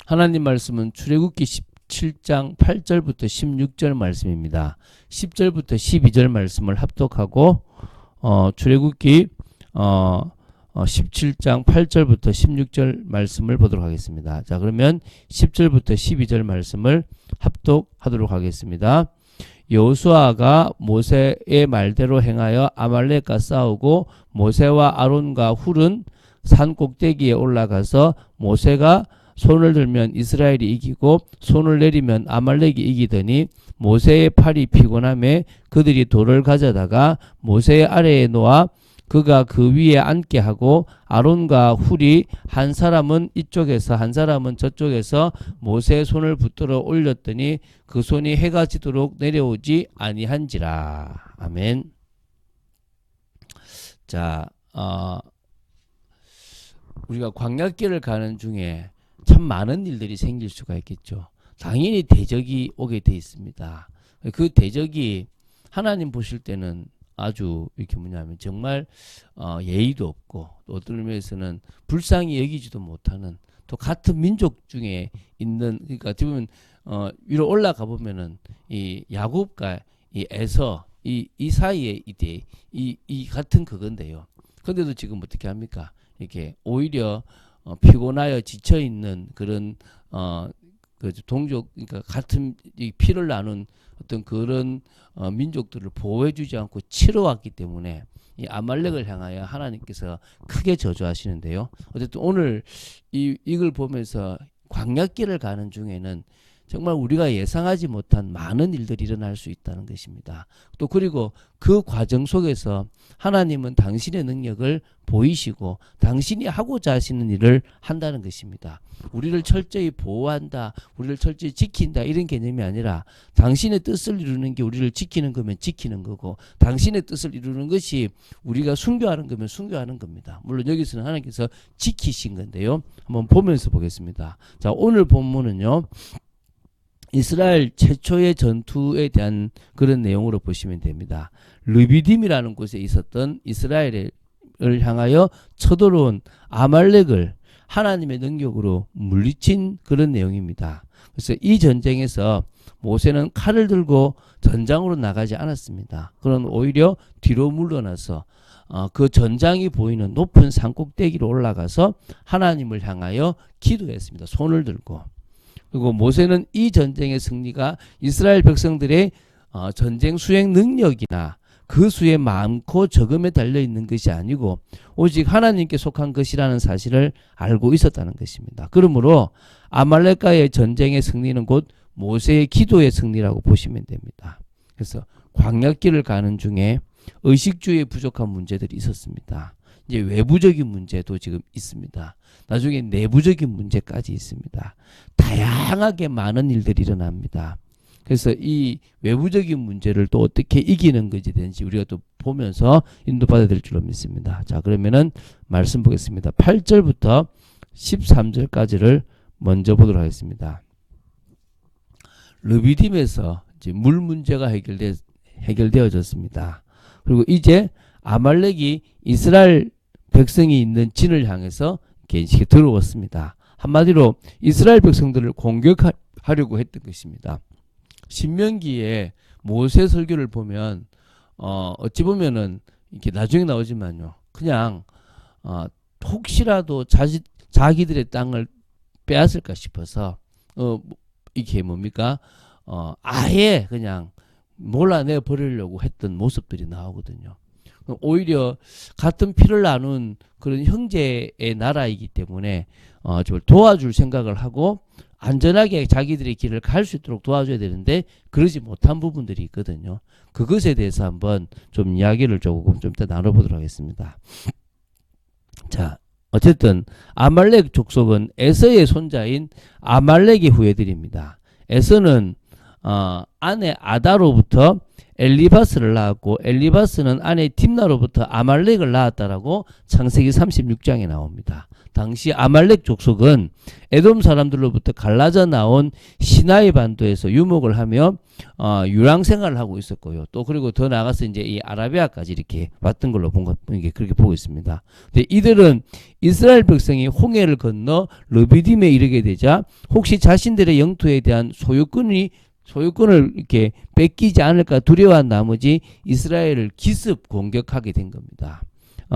하나님 말씀은 출애굽기 17장 8절부터 16절 말씀입니다. 10절부터 12절 말씀을 합독하고 출애굽기 17장 8절부터 16절 말씀을 보도록 하겠습니다. 자, 그러면 10절부터 12절 말씀을 합독하도록 하겠습니다. 여호수아가 모세의 말대로 행하여 아말렉과 싸우고 모세와 아론과 훌은 산 꼭대기에 올라가서 모세가 손을 들면 이스라엘이 이기고 손을 내리면 아말렉이 이기더니 모세의 팔이 피곤함에 그들이 돌을 가져다가 모세의 아래에 놓아 그가 그 위에 앉게 하고 아론과 훌이 한 사람은 이쪽에서 한 사람은 저쪽에서 모세의 손을 붙들어 올렸더니 그 손이 해가 지도록 내려오지 아니한지라. 아멘. 자, 우리가 광야길을 가는 중에 참 많은 일들이 생길 수가 있겠죠. 당연히 대적이 오게 돼 있습니다. 그 대적이 하나님 보실 때는 아주 이렇게 뭐냐면 정말 예의도 없고 또 어떤 의미에서는 불쌍히 여기지도 못하는 또 같은 민족 중에 있는 그러니까 어떻게 보면 위로 올라가 보면은 이 야곱과 이 에서 이 사이에 이 같은 그건데요. 그런데도 지금 어떻게 합니까? 이렇게 오히려 피곤하여 지쳐 있는 그런 그 동족 그러니까 같은 이 피를 나눈 어떤 그런 민족들을 보호해주지 않고 치러왔기 때문에 이 아말렉을 향하여 하나님께서 크게 저주하시는데요. 어쨌든 오늘 이걸 보면서 광야길을 가는 중에는 정말 우리가 예상하지 못한 많은 일들이 일어날 수 있다는 것입니다. 또 그리고 그 과정 속에서 하나님은 당신의 능력을 보이시고 당신이 하고자 하시는 일을 한다는 것입니다. 우리를 철저히 보호한다, 우리를 철저히 지킨다 이런 개념이 아니라 당신의 뜻을 이루는 게 우리를 지키는 거면 지키는 거고 당신의 뜻을 이루는 것이 우리가 순교하는 거면 순교하는 겁니다. 물론 여기서는 하나님께서 지키신 건데요. 한번 보면서 보겠습니다. 자, 오늘 본문은요. 이스라엘 최초의 전투에 대한 그런 내용으로 보시면 됩니다. 르비딤이라는 곳에 있었던 이스라엘을 향하여 쳐들어온 아말렉을 하나님의 능력으로 물리친 그런 내용입니다. 그래서 이 전쟁에서 모세는 칼을 들고 전장으로 나가지 않았습니다. 그런 오히려 뒤로 물러나서 그 전장이 보이는 높은 산 꼭대기로 올라가서 하나님을 향하여 기도했습니다. 손을 들고. 그리고 모세는 이 전쟁의 승리가 이스라엘 백성들의 전쟁 수행 능력이나 그 수의 많고 적음에 달려있는 것이 아니고 오직 하나님께 속한 것이라는 사실을 알고 있었다는 것입니다. 그러므로 아말렉과의 전쟁의 승리는 곧 모세의 기도의 승리라고 보시면 됩니다. 그래서 광야길을 가는 중에 의식주의에 부족한 문제들이 있었습니다. 이제 외부적인 문제도 지금 있습니다. 나중에 내부적인 문제까지 있습니다. 다양하게 많은 일들이 일어납니다. 그래서 이 외부적인 문제를 또 어떻게 이기는 것이 되는지 우리가 또 보면서 인도받아야 될 줄로 믿습니다. 자, 그러면은 말씀 보겠습니다. 8절부터 13절까지를 먼저 보도록 하겠습니다. 르비딤에서 이제 물 문제가 해결되어졌습니다. 그리고 이제 아말렉이 이스라엘 백성이 있는 진을 향해서 이렇게 들어왔습니다. 한마디로 이스라엘 백성들을 공격하려고 했던 것입니다. 신명기에 모세 설교를 보면 어찌 보면은 이렇게 나중에 나오지만요. 그냥 혹시라도 자기들의 땅을 빼앗을까 싶어서 이게 뭡니까? 아예 그냥 몰아내 버리려고 했던 모습들이 나오거든요. 오히려 같은 피를 나눈 그런 형제의 나라이기 때문에 저를 도와줄 생각을 하고 안전하게 자기들의 길을 갈 수 있도록 도와줘야 되는데 그러지 못한 부분들이 있거든요. 그것에 대해서 한번 좀 이야기를 조금 좀 이따 나눠보도록 하겠습니다. 자, 어쨌든 아말렉 족속은 에서의 손자인 아말렉의 후예들입니다. 에서는 아내 아다로부터 엘리바스를 낳았고 엘리바스는 아내 딥나로부터 아말렉을 낳았다라고 창세기 36장에 나옵니다. 당시 아말렉 족속은 에돔 사람들로부터 갈라져 나온 시나이 반도에서 유목을 하며 유랑 생활을 하고 있었고요. 또 그리고 더 나가서 이제 이 아라비아까지 이렇게 왔던 걸로 이게 그렇게 보고 있습니다. 근데 이들은 이스라엘 백성이 홍해를 건너 르비딤에 이르게 되자 혹시 자신들의 영토에 대한 소유권을 이렇게 뺏기지 않을까 두려워한 나머지 이스라엘을 기습 공격하게 된 겁니다.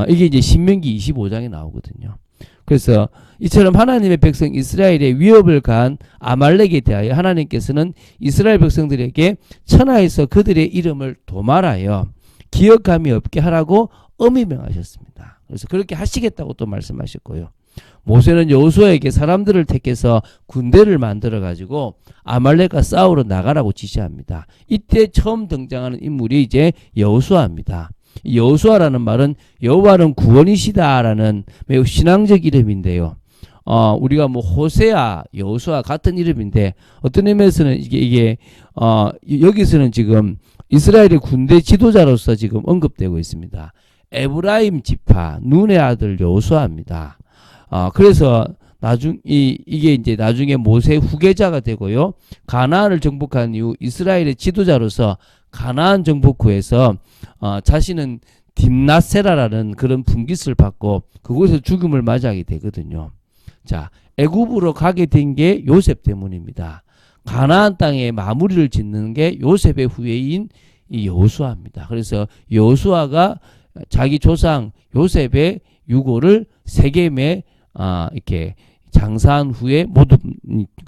이게 이제 신명기 25장에 나오거든요. 그래서 이처럼 하나님의 백성 이스라엘의 위협을 가한 아말렉에 대하여 하나님께서는 이스라엘 백성들에게 천하에서 그들의 이름을 도말하여 기억함이 없게 하라고 엄히 명하셨습니다. 그래서 그렇게 하시겠다고 또 말씀하셨고요. 모세는 여호수아에게 사람들을 택해서 군대를 만들어 가지고 아말렉과 싸우러 나가라고 지시합니다. 이때 처음 등장하는 인물이 이제 여호수아입니다. 여호수아라는 말은 여호와는 구원이시다라는 매우 신앙적 이름인데요. 우리가 뭐 호세아, 여호수아 같은 이름인데 어떤 의미에서는 이게 여기서는 지금 이스라엘의 군대 지도자로서 지금 언급되고 있습니다. 에브라임 지파 눈의 아들 여호수아입니다. 그래서 이게 이제 나중에 모세 후계자가 되고요. 가나안을 정복한 이후 이스라엘의 지도자로서 가나안 정복후에서 자신은 딥나세라라는 그런 분깃을 받고 그곳에서 죽음을 맞이하게 되거든요. 자, 애굽으로 가게 된 게 요셉 때문입니다. 가나안 땅에 마무리를 짓는 게 요셉의 후예인 이 여호수아입니다. 그래서 여호수아가 자기 조상 요셉의 유고를 세겜에 이렇게 장사한 후에 모두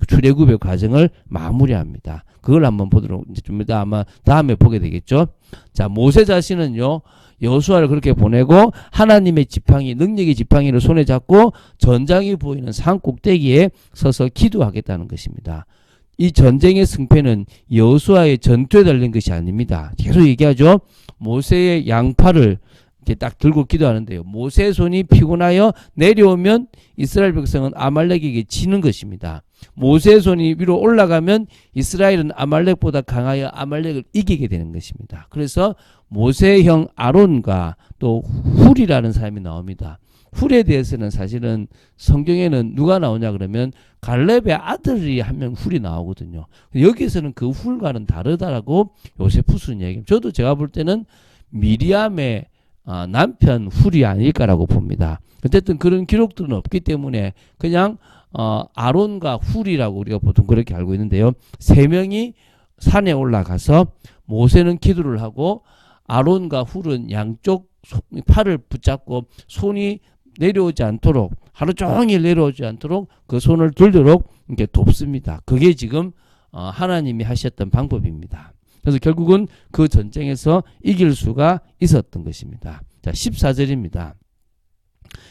출애굽의 과정을 마무리합니다. 그걸 한번 보도록 이제 좀 이따 아마 다음에 보게 되겠죠. 자, 모세 자신은요 여호수아를 그렇게 보내고 하나님의 지팡이, 능력의 지팡이를 손에 잡고 전장이 보이는 산 꼭대기에 서서 기도하겠다는 것입니다. 이 전쟁의 승패는 여호수아의 전투에 달린 것이 아닙니다. 계속 얘기하죠. 모세의 양팔을 이렇게 딱 들고 기도하는데요. 모세의 손이 피곤하여 내려오면 이스라엘 백성은 아말렉에게 지는 것입니다. 모세의 손이 위로 올라가면 이스라엘은 아말렉보다 강하여 아말렉을 이기게 되는 것입니다. 그래서 모세의 형 아론과 또 훌이라는 사람이 나옵니다. 훌에 대해서는 사실은 성경에는 누가 나오냐 그러면 갈렙의 아들이 한 명 훌이 나오거든요. 여기서는 그 훌과는 다르다라고 요세푸스는 얘기합니다. 저도 제가 볼 때는 미리암의 남편 훌이 아닐까라고 봅니다. 어쨌든 그런 기록들은 없기 때문에 그냥 아론과 훌이라고 우리가 보통 그렇게 알고 있는데요. 세 명이 산에 올라가서 모세는 기도를 하고 아론과 훌은 양쪽 팔을 붙잡고 손이 내려오지 않도록 하루 종일 내려오지 않도록 그 손을 들도록 이렇게 돕습니다. 그게 지금 하나님이 하셨던 방법입니다. 그래서 결국은 그 전쟁에서 이길 수가 있었던 것입니다. 자, 14절입니다.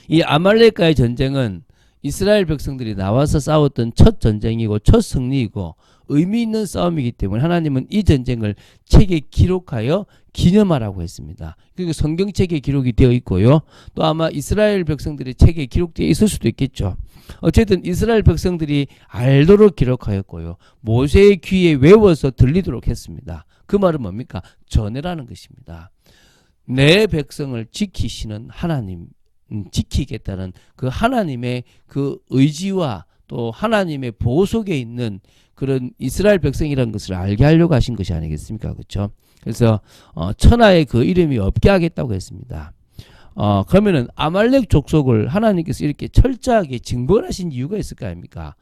이 아말렉과의 전쟁은 이스라엘 백성들이 나와서 싸웠던 첫 전쟁이고 첫 승리이고 의미 있는 싸움이기 때문에 하나님은 이 전쟁을 책에 기록하여 기념하라고 했습니다. 그리고 성경책에 기록이 되어 있고요. 또 아마 이스라엘 백성들의 책에 기록되어 있을 수도 있겠죠. 어쨌든 이스라엘 백성들이 알도록 기록하였고요. 모세의 귀에 외워서 들리도록 했습니다. 그 말은 뭡니까? 전해라는 것입니다. 내 백성을 지키시는 하나님, 지키겠다는 그 하나님의 그 의지와 또 하나님의 보호 속에 있는 그런 이스라엘 백성이라는 것을 알게 하려고 하신 것이 아니겠습니까? 그렇죠? 그래서 천하에 그 이름이 없게 하겠다고 했습니다. 그러면은 아말렉 족속을 하나님께서 이렇게 철저하게 징벌하신 이유가 있을 거 아닙니까?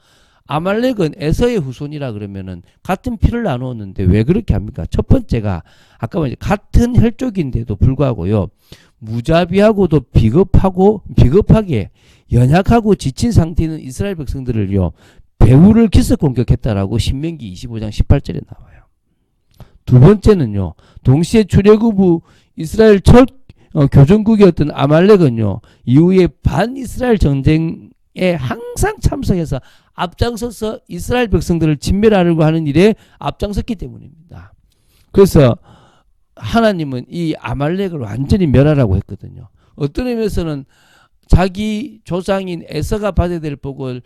아말렉은 에서의 후손이라 그러면은 같은 피를 나누었는데 왜 그렇게 합니까? 첫 번째가 아까 말했죠. 같은 혈족인데도 불구하고요. 무자비하고도 비겁하게 연약하고 지친 상태인 이스라엘 백성들을요. 배후를 기습 공격했다라고 신명기 25장 18절에 나와요. 두 번째는요. 동시에 출애굽 후 이스라엘 첫 교전국이었던 아말렉은요. 이후에 반이스라엘 전쟁에 항상 참석해서 앞장서서 이스라엘 백성들을 진멸하려고 하는 일에 앞장섰기 때문입니다. 그래서 하나님은 이 아말렉을 완전히 멸하라고 했거든요. 어떤 의미에서는 자기 조상인 에서가 받아야 될 복을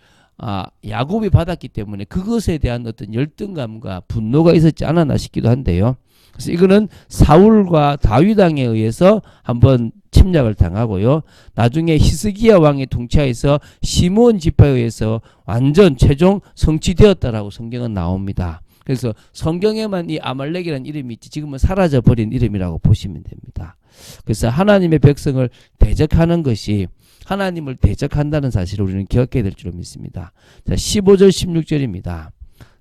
야곱이 받았기 때문에 그것에 대한 어떤 열등감과 분노가 있었지 않았나 싶기도 한데요. 그래서 이거는 사울과 다윗 왕에 의해서 한번 침략을 당하고요. 나중에 히스기야 왕의 통치하에서 시므온 지파에 의해서 완전 최종 성취되었다라고 성경은 나옵니다. 그래서 성경에만 이 아말렉이라는 이름이 있지 지금은 사라져버린 이름이라고 보시면 됩니다. 그래서 하나님의 백성을 대적하는 것이 하나님을 대적한다는 사실을 우리는 기억해야 될 줄로 믿습니다. 자, 15절 16절입니다.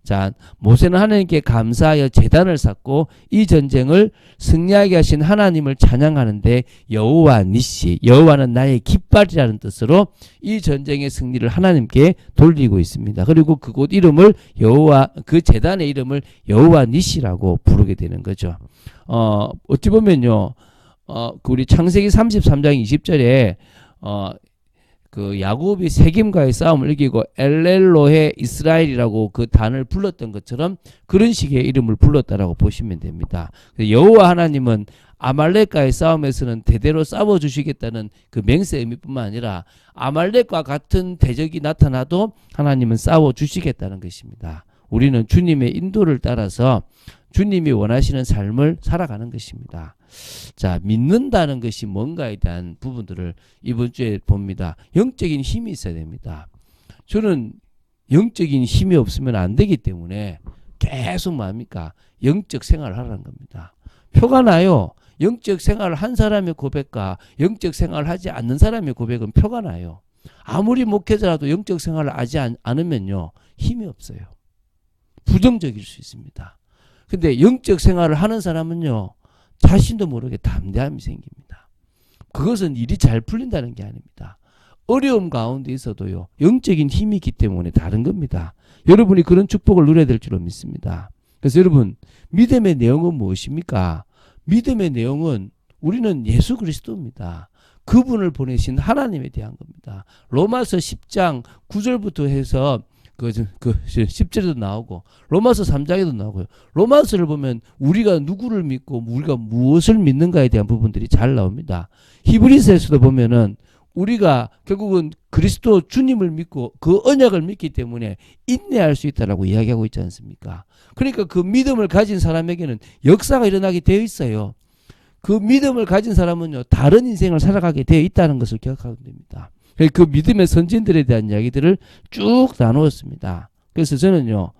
자, 모세는 하나님께 감사하여 제단을 쌓고 이 전쟁을 승리하게 하신 하나님을 찬양하는데 여호와 니시, 여호와는 나의 깃발이라는 뜻으로 이 전쟁의 승리를 하나님께 돌리고 있습니다. 그리고 그곳 이름을 여호와, 그 제단의 이름을 여호와 니시라고 부르게 되는 거죠. 어찌 보면요, 우리 창세기 33장 20절에 그 야곱이 세겜과의 싸움을 이기고 엘렐로헤 이스라엘이라고 그 단을 불렀던 것처럼 그런 식의 이름을 불렀다라고 보시면 됩니다. 여호와 하나님은 아말렉과의 싸움에서는 대대로 싸워주시겠다는 그 맹세 의미뿐만 아니라 아말렉과 같은 대적이 나타나도 하나님은 싸워주시겠다는 것입니다. 우리는 주님의 인도를 따라서 주님이 원하시는 삶을 살아가는 것입니다. 자, 믿는다는 것이 뭔가에 대한 부분들을 이번 주에 봅니다. 영적인 힘이 있어야 됩니다. 저는 영적인 힘이 없으면 안 되기 때문에 계속 뭡니까? 영적 생활을 하라는 겁니다. 표가 나요. 영적 생활을 한 사람의 고백과 영적 생활을 하지 않는 사람의 고백은 표가 나요. 아무리 목회자라도 영적 생활을 하지 않으면요, 힘이 없어요. 부정적일 수 있습니다. 근데 영적 생활을 하는 사람은요, 자신도 모르게 담대함이 생깁니다. 그것은 일이 잘 풀린다는 게 아닙니다. 어려움 가운데 있어도요, 영적인 힘이 있기 때문에 다른 겁니다. 여러분이 그런 축복을 누려야 될 줄로 믿습니다. 그래서 여러분, 믿음의 내용은 무엇입니까? 믿음의 내용은 우리는 예수 그리스도입니다. 그분을 보내신 하나님에 대한 겁니다. 로마서 10장 9절부터 해서 그 10절에도 나오고 로마서 3장에도 나오고요. 로마서를 보면 우리가 누구를 믿고 우리가 무엇을 믿는가에 대한 부분들이 잘 나옵니다. 히브리서에서도 보면은 우리가 결국은 그리스도 주님을 믿고 그 언약을 믿기 때문에 인내할 수 있다라고 이야기하고 있지 않습니까? 그러니까 그 믿음을 가진 사람에게는 역사가 일어나게 되어 있어요. 그 믿음을 가진 사람은요, 다른 인생을 살아가게 되어 있다는 것을 기억하면 됩니다. 그 믿음의 선진들에 대한 이야기들을 쭉 나누었습니다. 그래서 저는요,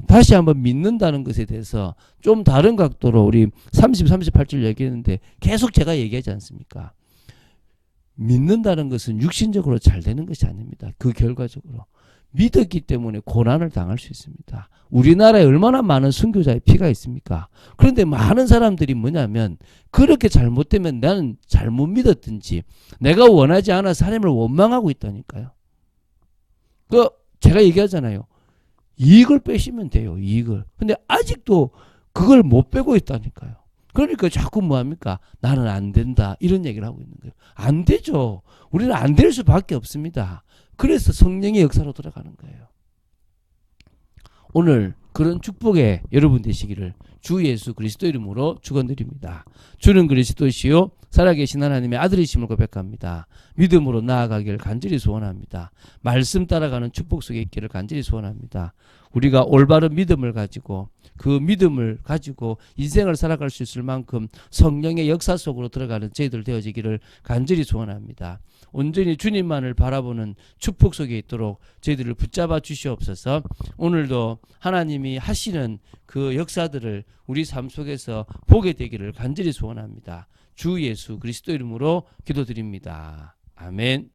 다시 한번 믿는다는 것에 대해서 좀 다른 각도로 우리 30, 38절 얘기했는데 계속 제가 얘기하지 않습니까? 믿는다는 것은 육신적으로 잘 되는 것이 아닙니다. 그 결과적으로. 믿었기 때문에 고난을 당할 수 있습니다. 우리나라에 얼마나 많은 순교자의 피가 있습니까? 그런데 많은 사람들이 뭐냐면 그렇게 잘못되면 나는 잘못 믿었든지 내가 원하지 않아서 하나님을 원망하고 있다니까요. 제가 얘기하잖아요. 이익을 빼시면 돼요. 이익을. 근데 아직도 그걸 못 빼고 있다니까요. 그러니까 자꾸 뭐합니까? 나는 안 된다. 이런 얘기를 하고 있는 거예요. 안 되죠. 우리는 안 될 수밖에 없습니다. 그래서 성령의 역사로 돌아가는 거예요. 오늘 그런 축복에 여러분 되시기를 주 예수 그리스도 이름으로 축원드립니다. 주는 그리스도시요 살아계신 하나님의 아들이심을 고백합니다. 믿음으로 나아가기를 간절히 소원합니다. 말씀 따라가는 축복 속에 있기를 간절히 소원합니다. 우리가 올바른 믿음을 가지고 그 믿음을 가지고 인생을 살아갈 수 있을 만큼 성령의 역사 속으로 들어가는 저희들 되어지기를 간절히 소원합니다. 온전히 주님만을 바라보는 축복 속에 있도록 저희들을 붙잡아 주시옵소서. 오늘도 하나님이 하시는 그 역사들을 우리 삶 속에서 보게 되기를 간절히 소원합니다. 주 예수 그리스도 이름으로 기도드립니다. 아멘.